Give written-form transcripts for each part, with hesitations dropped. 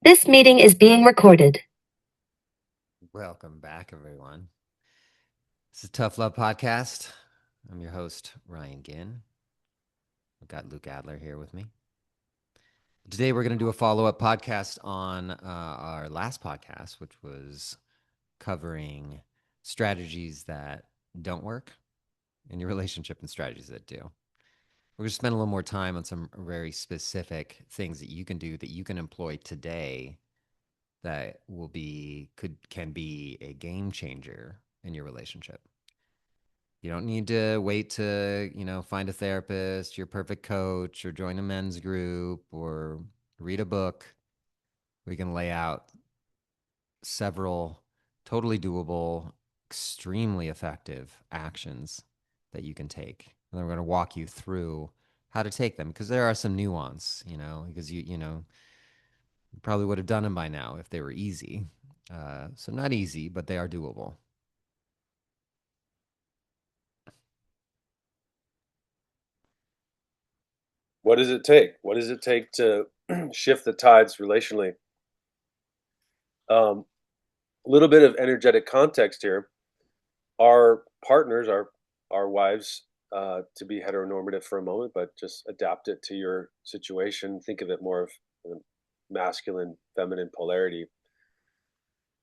This meeting is being recorded. Welcome back, everyone. This is Tough Love Podcast. I'm your host, Ryan Ginn. I've got Luke Adler here with me. Today, we're going to do a follow up podcast on our last podcast, which was covering strategies that don't work in your relationship and strategies that do. We're going to spend a little more time on some very specific things that you can do that you can employ today that can be a game changer in your relationship. You don't need to wait to, find a therapist, your perfect coach, or join a men's group or read a book. We can lay out several totally doable, extremely effective actions that you can take. And then we're going to walk you through how to take them because there are some nuance, because you probably would have done them by now if they were easy. So not easy, but they are doable. What does it take? What does it take to shift the tides relationally? A little bit of energetic context here. Our partners, our wives, to be heteronormative for a moment, but just adapt it to your situation. Think of it more of masculine, feminine polarity.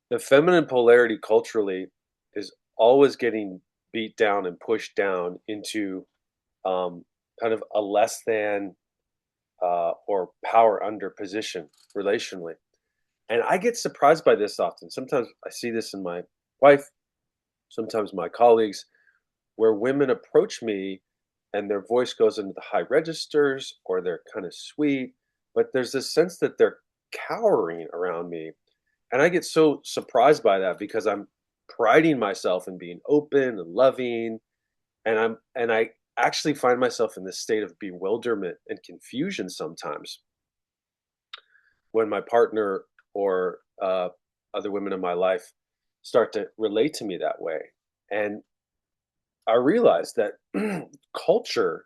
The feminine polarity culturally is always getting beat down and pushed down into kind of a less than or power under position relationally. And I get surprised by this often. Sometimes I see this in my wife, sometimes my colleagues, where women approach me and their voice goes into the high registers or they're kind of sweet, but there's this sense that they're cowering around me. And I get so surprised by that because I'm priding myself in being open and loving. And I actually find myself in this state of bewilderment and confusion sometimes when my partner or other women in my life start to relate to me that way. And I realize that culture,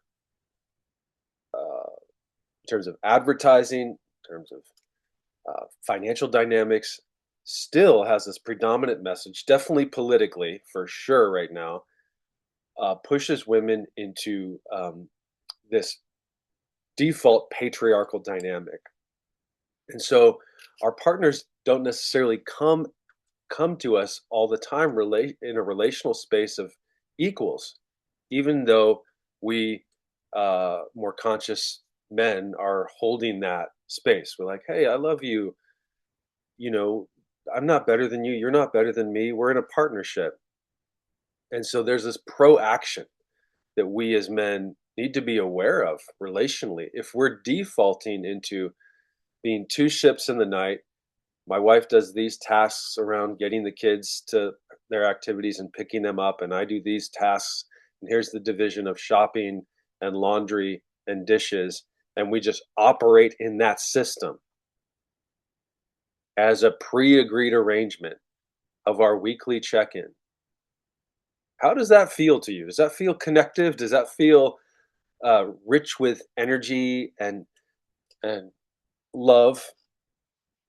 in terms of advertising, in terms of financial dynamics, still has this predominant message, definitely politically, for sure, right now, pushes women into this default patriarchal dynamic. And so our partners don't necessarily come to us all the time relate in a relational space of equals, even though we more conscious men are holding that space. We're like, hey, I love you. You know, I'm not better than you. You're not better than me. We're in a partnership. And so there's this pro action that we as men need to be aware of relationally. If we're defaulting into being two ships in the night, my wife does these tasks around getting the kids to their activities and picking them up, and I do these tasks, and here's the division of shopping and laundry and dishes, and we just operate in that system as a pre-agreed arrangement of our weekly check-in. How does that feel to you? Does that feel connective? Does that feel rich with energy and love?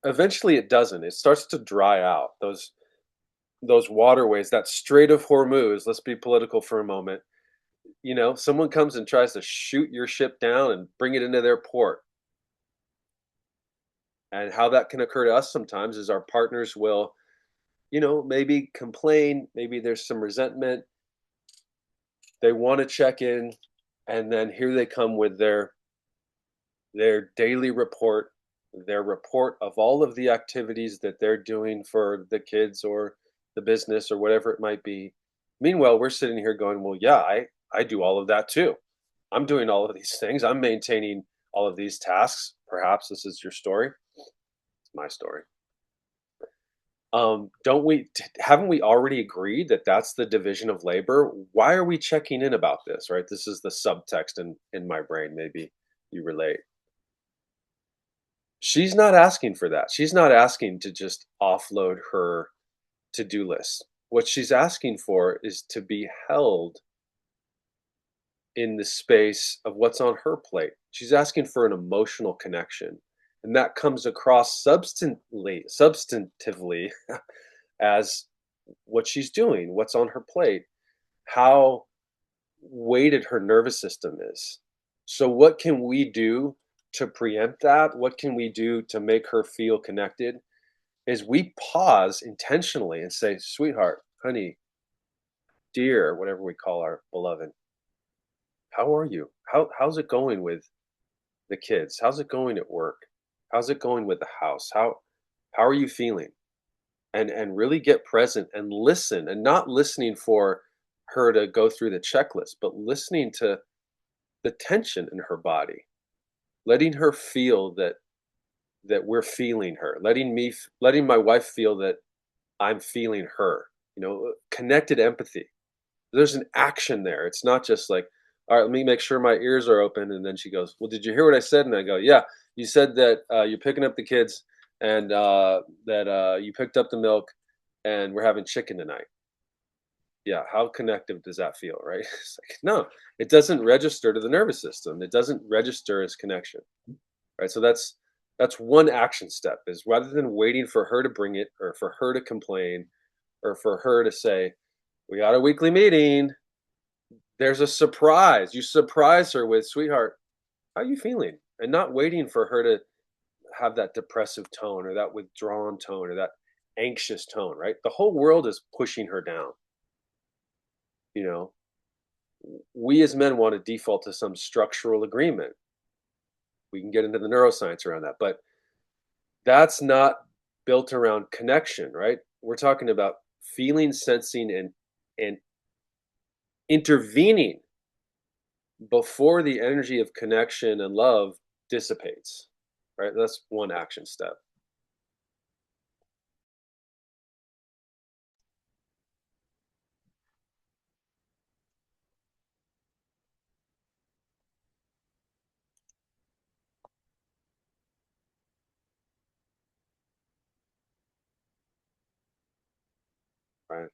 Eventually it doesn't. It starts to dry out. Those waterways, that Strait of Hormuz, let's be political for a moment. Someone comes and tries to shoot your ship down and bring it into their port. And how that can occur to us sometimes is our partners will, maybe complain, maybe there's some resentment. They want to check in, and then here they come with their daily report, their report of all of the activities that they're doing for the kids or the business or whatever it might be. Meanwhile, we're sitting here going, well, yeah, I do all of that too. I'm doing all of these things. I'm maintaining all of these tasks. Perhaps this is your story. It's my story. Don't we haven't we already agreed that that's the division of labor? Why are we checking in about this, right? This is the subtext in my brain. Maybe you relate. She's not asking for that. She's not asking to just offload her to-do list. What she's asking for is to be held in the space of what's on her plate. She's asking for an emotional connection. And that comes across substantively as what she's doing, what's on her plate, how weighted her nervous system is. So, what can we do to preempt that? What can we do to make her feel connected? Is we pause intentionally and say, sweetheart, honey, dear, whatever we call our beloved, how are you? How's it going with the kids? How's it going at work? How's it going with the house? How are you feeling? And really get present and listen, and not listening for her to go through the checklist, but listening to the tension in her body, letting her feel that we're feeling her, letting my wife feel that I'm feeling her. Connected empathy. There's an action there. It's not just like, all right, let me make sure my ears are open. And then she goes, well, did you hear what I said? And I go, yeah, you said that you're picking up the kids and that you picked up the milk and we're having chicken tonight. Yeah, how connective does that feel, right? It's like, no, it doesn't register to the nervous system. It doesn't register as connection, right? So that's one action step, is rather than waiting for her to bring it or for her to complain or for her to say, we got a weekly meeting, there's a surprise. You surprise her with, sweetheart, how are you feeling? And not waiting for her to have that depressive tone or that withdrawn tone or that anxious tone, right? The whole world is pushing her down. You know, we as men want to default to some structural agreement. We can get into the neuroscience around that, but that's not built around connection, right? We're talking about feeling, sensing, and intervening before the energy of connection and love dissipates, right? That's one action step. Right.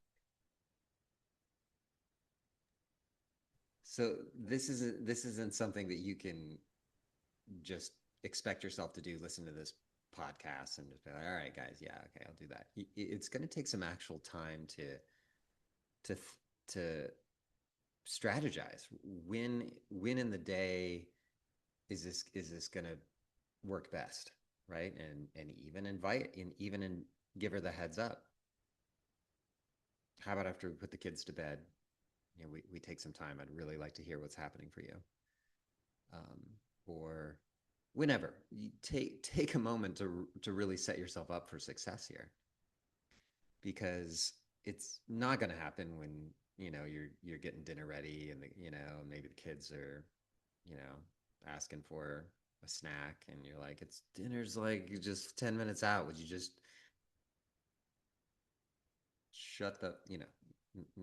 So this isn't something that you can just expect yourself to do. Listen to this podcast and just be like, all right, guys, yeah, okay, I'll do that. It's going to take some actual time to to strategize. When in the day is this going to work best, right? And even invite and give her the heads up. How about after we put the kids to bed, we take some time. I'd really like to hear what's happening for you. Or whenever you take a moment to really set yourself up for success here, because it's not going to happen when you're getting dinner ready and maybe the kids are asking for a snack and you're like, it's dinner's like just 10 minutes out, would you just shut the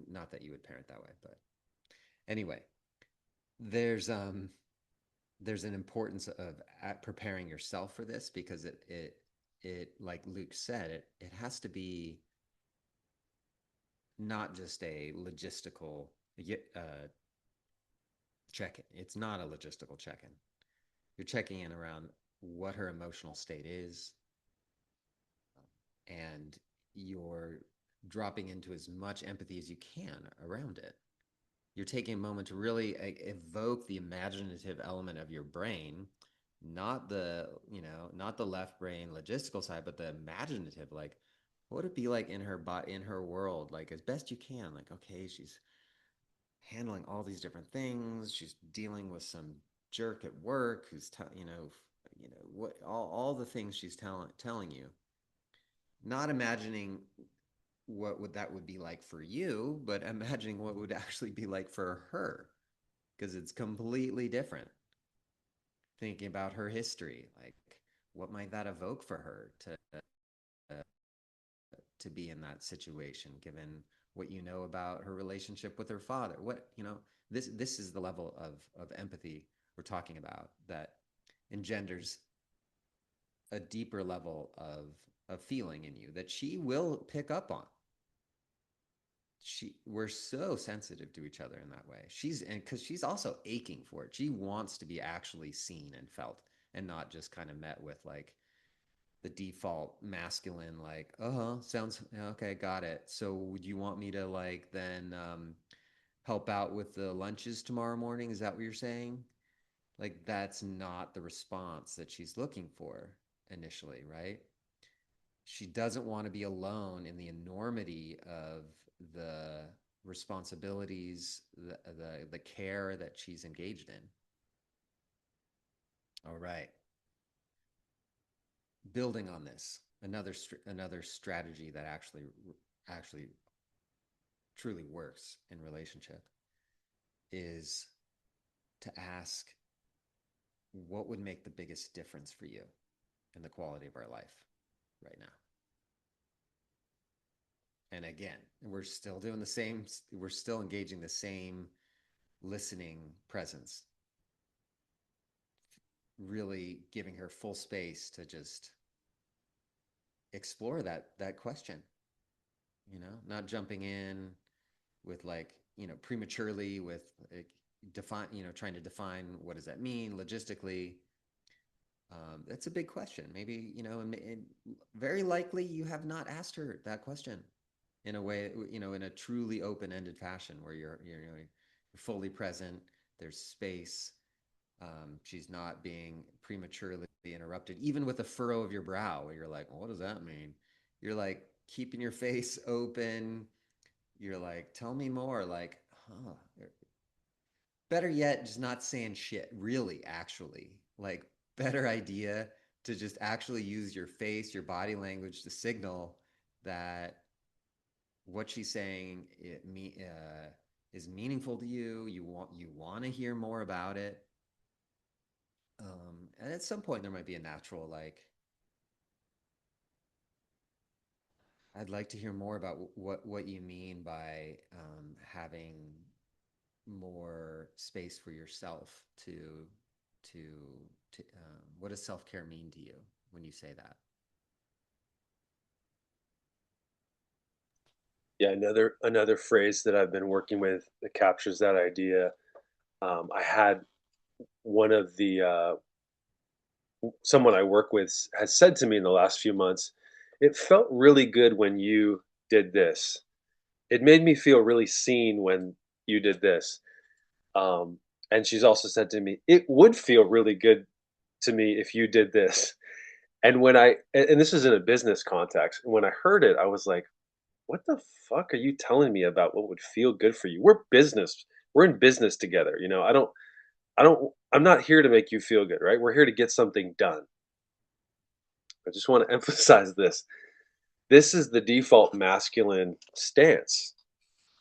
not that you would parent that way, but anyway, there's there's an importance of preparing yourself for this, because it like Luke said, it has to be not just a logistical check-in. It's not a logistical check-in. You're checking in around what her emotional state is, and you're dropping into as much empathy as you can around it. You're taking a moment to really evoke the imaginative element of your brain, not the left brain logistical side, but the imaginative. Like, what would it be like in her world, like as best you can. Like, okay, she's handling all these different things. She's dealing with some jerk at work who's what all the things she's telling you. Not imagining what would be like for you, but imagining what would actually be like for her, because it's completely different. Thinking about her history, like what might that evoke for her to be in that situation, given what you know about her relationship with her father. This is the level of empathy we're talking about, that engenders a deeper level of feeling in you that she will pick up on. We're so sensitive to each other in that way. And because she's also aching for it. She wants to be actually seen and felt. and not just kind of met with like the default masculine, like, oh, sounds okay, got it. So would you want me to like then help out with the lunches tomorrow morning? Is that what you're saying? Like, that's not the response that she's looking for initially, right? She doesn't want to be alone in the enormity of the responsibilities, the care that she's engaged in. All right. Building on this, another strategy that actually truly works in relationship is to ask, what would make the biggest difference for you in the quality of our life right now? And again, we're still doing the same, we're still engaging the same listening presence, really giving her full space to just explore that question, not jumping in with like, prematurely with like, trying to define what does that mean logistically. That's a big question. Maybe, and very likely you have not asked her that question in a way, in a truly open-ended fashion where you're fully present. There's space. She's not being prematurely interrupted, even with a furrow of your brow where you're like, well, what does that mean? You're like keeping your face open. You're like, tell me more. Like, better yet, just not saying shit, really, actually. Like, better idea to just actually use your face, your body language to signal that what she's saying is meaningful to you. You want to hear more about it. And at some point, there might be a natural, like, I'd like to hear more about what you mean by having more space for yourself to what does self-care mean to you when you say that? Yeah, another phrase that I've been working with that captures that idea. I had one of the someone I work with has said to me in the last few months, "It felt really good when you did this. It made me feel really seen when you did this." Um, and she's also said to me, "It would feel really good to me if you did this." And and this is in a business context. And when I heard it, I was like, "What the fuck are you telling me about what would feel good for you? We're business. We're in business together. I'm not here to make you feel good, right? We're here to get something done." I just want to emphasize this. This is the default masculine stance.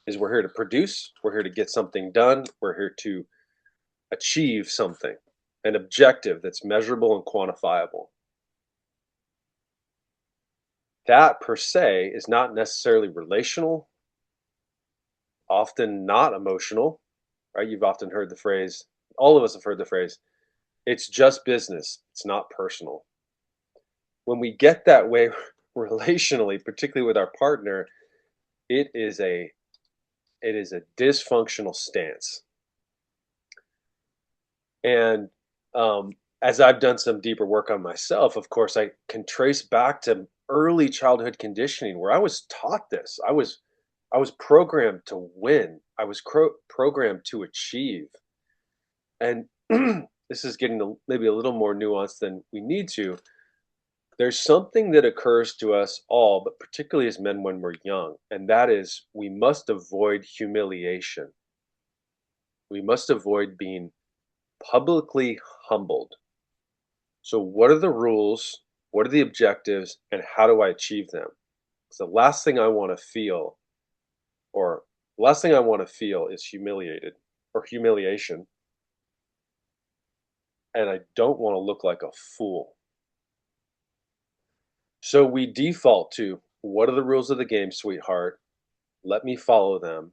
Is we're here to produce, we're here to get something done, we're here to achieve something, an objective that's measurable and quantifiable. That per se is not necessarily relational, often not emotional, right? You've often heard the phrase, all of us have heard the phrase, it's just business, it's not personal. When we get that way relationally, particularly with our partner, it is a dysfunctional stance. And as I've done some deeper work on myself, of course, I can trace back to early childhood conditioning where I was taught this. I was programmed to win. I was programmed to achieve. And this is getting maybe a little more nuanced than we need to. There's something that occurs to us all, but particularly as men when we're young, and that is we must avoid humiliation. We must avoid being publicly humbled. So, what are the rules? What are the objectives? And how do I achieve them? Because the last thing I want to feel, or the last thing I want to feel is humiliated or humiliation. And I don't want to look like a fool. So we default to what are the rules of the game, sweetheart? Let me follow them,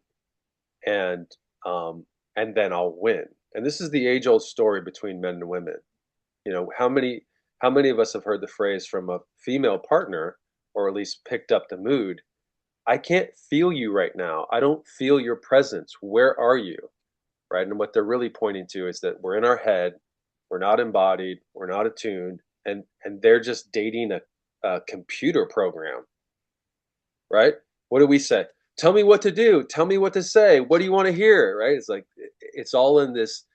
and um, and then I'll win. And this is the age-old story between men and women. How many of us have heard the phrase from a female partner, or at least picked up the mood? I can't feel you right now. I don't feel your presence. Where are you? Right? And what they're really pointing to is that we're in our head, we're not embodied, we're not attuned, and they're just dating a computer program, right? What do we say? Tell me what to do. Tell me what to say. What do you want to hear? Right? It's like it's all in this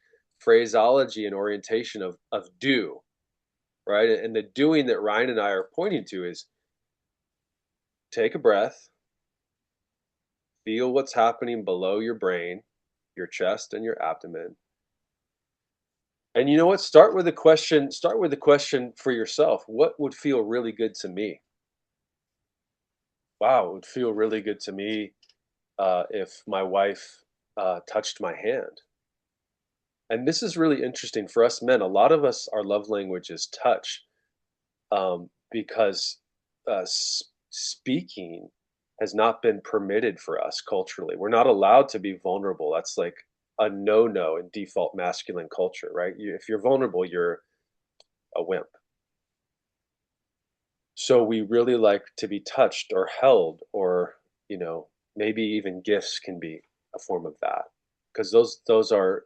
phraseology and orientation of do, right? And the doing that Ryan and I are pointing to is take a breath, feel what's happening below your brain, your chest and your abdomen. And you know what? Start with the question for yourself. What would feel really good to me? Wow, it would feel really good to me if my wife touched my hand. And this is really interesting for us men. A lot of us, our love language is touch, because speaking has not been permitted for us culturally. We're not allowed to be vulnerable. That's like a no-no in default masculine culture, right? If you're vulnerable, you're a wimp. So we really like to be touched or held, or maybe even gifts can be a form of that, because those are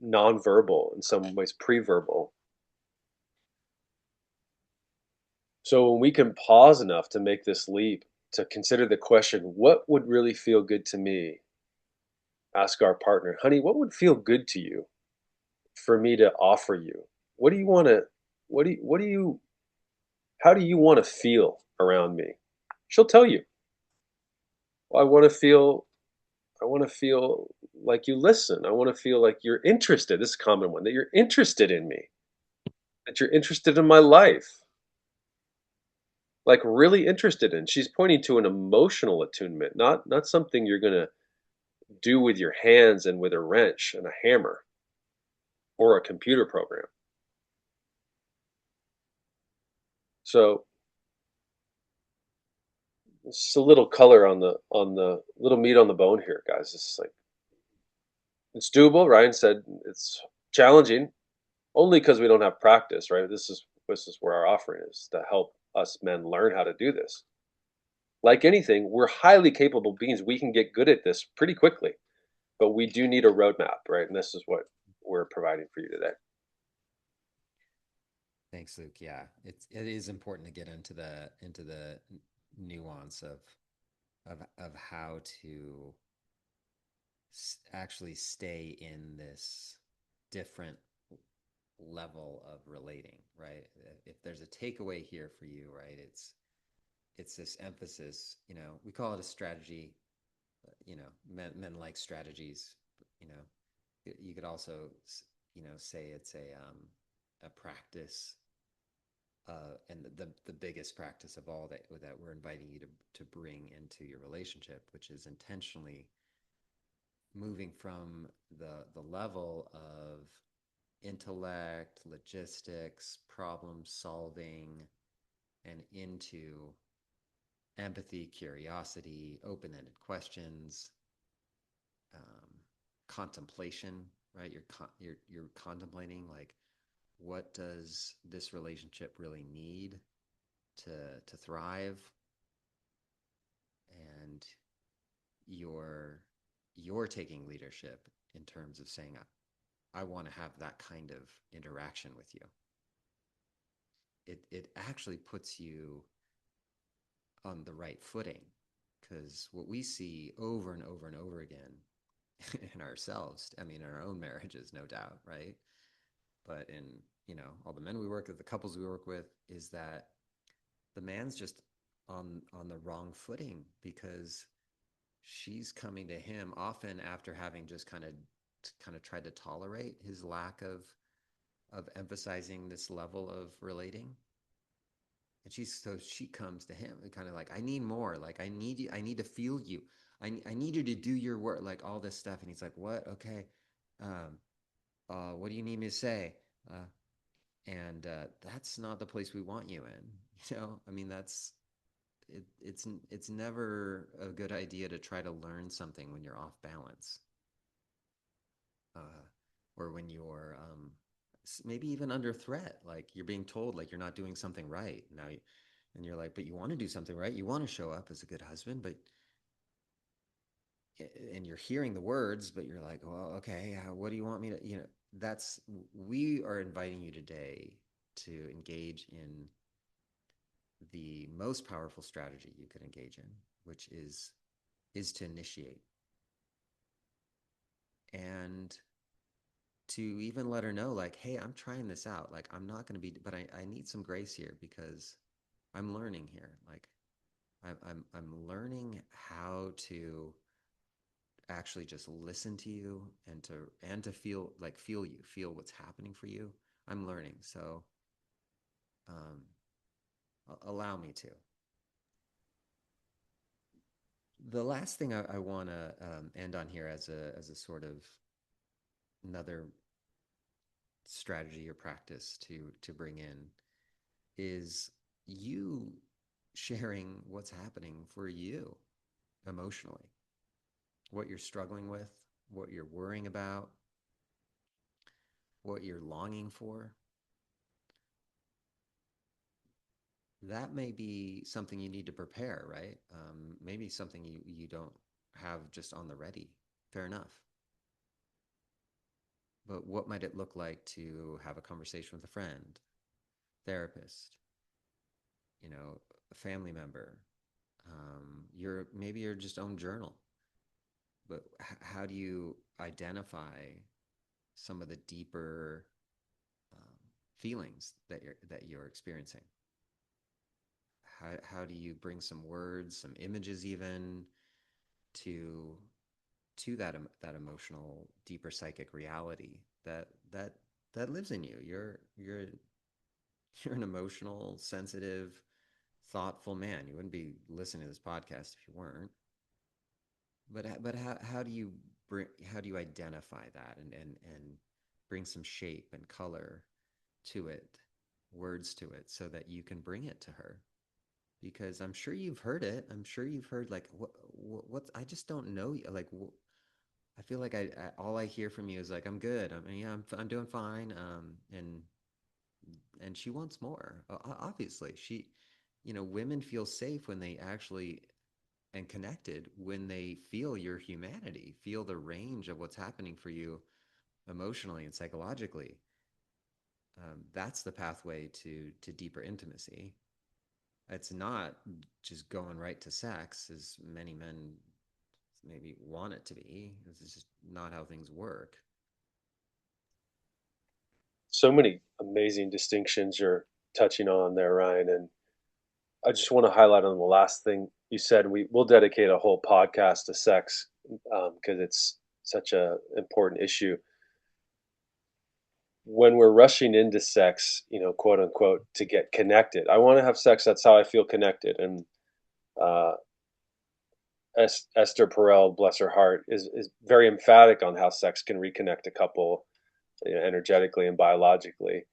nonverbal, in some ways pre-verbal. So when we can pause enough to make this leap, to consider the question, what would really feel good to me? Ask our partner, honey, what would feel good to you for me to offer you? What do you want to, what do you, how do you want to feel around me? She'll tell you. Well, I want to feel like you listen. I want to feel like you're interested. This is a common one, that you're interested in me, that you're interested in my life, like really interested in. She's pointing to an emotional attunement, not something you're going to do with your hands and with a wrench and a hammer or a computer program. So it's a little color on the little meat on the bone here, guys. It's like it's doable. Ryan said it's challenging only because we don't have practice, right? This is where our offering is, to help us men learn how to do this. Like anything, we're highly capable beings. We can get good at this pretty quickly, but we do need a roadmap, right? And this is what we're providing for you today. Thanks, Luke. Yeah, it is important to get into the nuance of how to actually stay in this different level of relating, right? If there's a takeaway here for you, right, it's this emphasis. We call it a strategy. Men like strategies. You know, you could also say it's a practice, and the biggest practice of all that we're inviting you to bring into your relationship, which is intentionally moving from the level of intellect, logistics, problem solving, and into empathy, curiosity, open-ended questions, um, contemplation. Right? You're contemplating, like, what does this relationship really need to thrive, and you're taking leadership in terms of saying, I want to have that kind of interaction with you. It actually puts you on the right footing, because what we see over and over and over again in ourselves, I mean, in our own marriages, no doubt, right? But in all the men we work with, the couples we work with, is that the man's just on the wrong footing, because she's coming to him often after having just kind of tried to tolerate his lack of emphasizing this level of relating. And she comes to him and kind of like, I need more. Like, I need you. I need to feel you. I need you to do your work, like all this stuff. And he's like, what? Okay. Um, what do you need me to say? And that's not the place we want you in. I mean, it's never a good idea to try to learn something when you're off balance, or when you're maybe even under threat. Like, you're being told, like, you're not doing something right now, and you're like, but you want to do something right. You want to show up as a good husband, and you're hearing the words, but you're like, well, okay, what do you want me to? that's we are inviting you today to engage in the most powerful strategy you can engage in, which is to initiate and to even let her know, like, hey, I'm trying this out. Like, I'm not going to be, but I need some grace here because I'm learning here. Like, I'm learning how to actually just listen to you and to feel feel what's happening for you. I'm learning, so um, allow me to. The last thing I want to end on here as a sort of another strategy or practice to bring in is you sharing what's happening for you emotionally, what you're struggling with, what you're worrying about, what you're longing for. That may be something you need to prepare, right? Maybe something you don't have just on the ready. Fair enough. But what might it look like to have a conversation with a friend, therapist, a family member, maybe your just own journal? But how do you identify some of the deeper feelings that you're experiencing? How do you bring some words, some images, even to that emotional, deeper psychic reality that lives in you? You're an emotional, sensitive, thoughtful man. You wouldn't be listening to this podcast if you weren't. But how do you identify that and bring some shape and color to it, words to it, so that you can bring it to her? Because I'm sure you've heard it. I'm sure you've heard, like, what I just don't know. Like, I feel like all I hear from you is like, I'm good. I'm doing fine. And she wants more. Obviously, women feel safe when they actually and connected when they feel your humanity, feel the range of what's happening for you emotionally and psychologically. That's the pathway to deeper intimacy. It's not just going right to sex, as many men maybe want it to be. This is just not how things work. So many amazing distinctions you're touching on there, Ryan. And I just want to highlight on the last thing you said. We'll dedicate a whole podcast to sex because it's such a important issue. When we're rushing into sex, quote unquote, to get connected, I want to have sex. That's how I feel connected. And uh, Esther Perel, bless her heart, is very emphatic on how sex can reconnect a couple, energetically and biologically.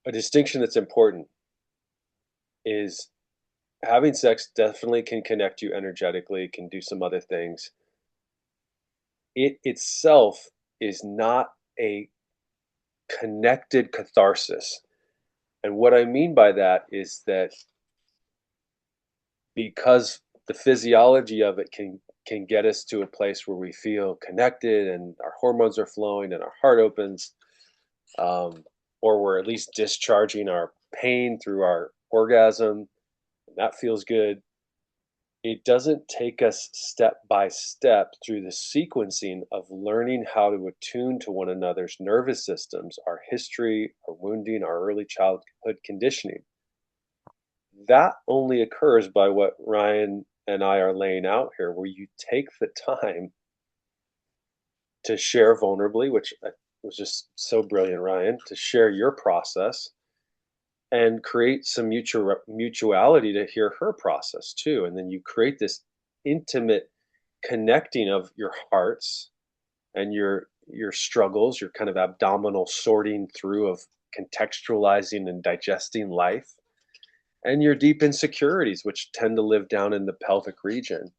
A distinction that's important is having sex definitely can connect you energetically, can do some other things. It itself is not a connected catharsis. And what I mean by that is that because the physiology of it can get us to a place where we feel connected and our hormones are flowing and our heart opens, um, or we're at least discharging our pain through our orgasm, and that feels good. It doesn't take us step by step through the sequencing of learning how to attune to one another's nervous systems, our history, our wounding, our early childhood conditioning. That only occurs by what Ryan and I are laying out here, where you take the time to share vulnerably, which was just so brilliant, Ryan, to share your process and create some mutuality to hear her process too. And then you create this intimate connecting of your hearts and your struggles, your kind of abdominal sorting through of contextualizing and digesting life, and your deep insecurities, which tend to live down in the pelvic region.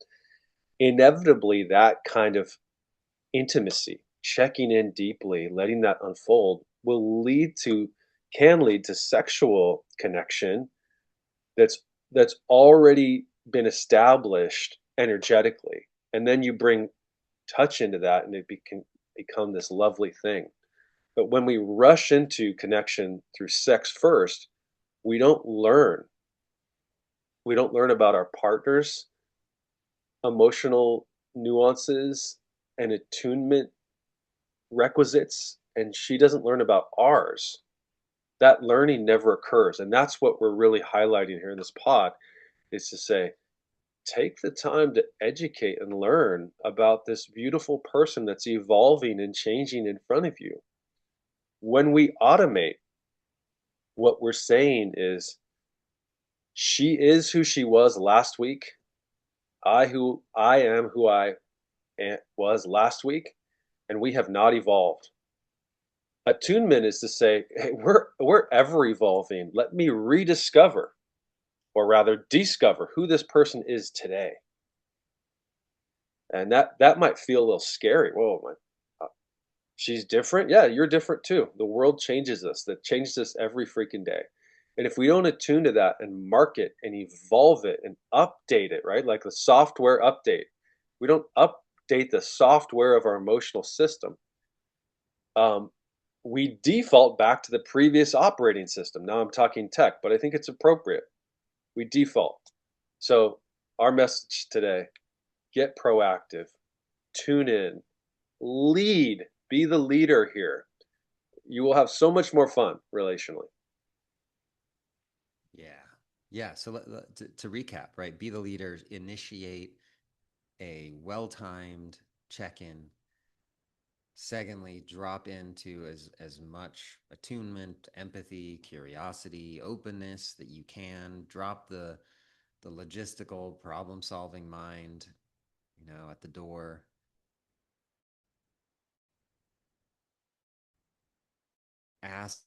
Inevitably, that kind of intimacy, checking in deeply, letting that unfold, can lead to sexual connection that's already been established energetically. And then you bring touch into that, and become this lovely thing. But when we rush into connection through sex first, we don't learn. We don't learn about our partner's emotional nuances and attunement requisites, and she doesn't learn about ours. That learning never occurs. And that's what we're really highlighting here in this pod is to say, take the time to educate and learn about this beautiful person that's evolving and changing in front of you. When we automate, what we're saying is, she is who she was last week. I am who was last week, and we have not evolved. Attunement is to say, hey, we're ever evolving. Let me rediscover, or rather discover, who this person is today. And that might feel a little scary. Whoa, uh, she's different. Yeah, you're different too. The world changes us. That changes us every freaking day. And if we don't attune to that and mark it and evolve it and update it, right? Like the software update, we don't update the software of our emotional system. Um, we default back to the previous operating system. Now I'm talking tech, but I think it's appropriate. We default. So our message today: get proactive, tune in, lead, be the leader here. You will have so much more fun relationally. Yeah. Yeah. So to recap, right? Be the leader, initiate a well timed check in. Secondly, drop into as much attunement, empathy, curiosity, openness that you can. Drop the logistical problem solving mind, at the door. Ask,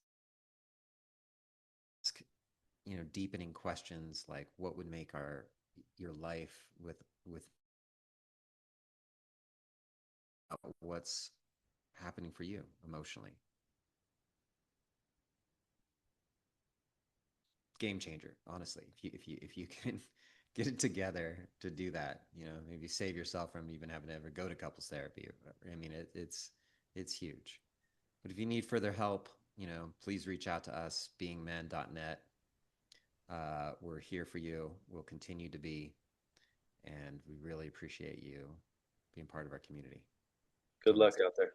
deepening questions like what would make your life with what's happening for you emotionally. Game changer, honestly. If you can get it together to do that, maybe save yourself from even having to ever go to couples therapy. I mean, it's huge. But if you need further help, please reach out to us, beingmen.net. We're here for you. We'll continue to be, and we really appreciate you being part of our community. Good Till luck next time. out there.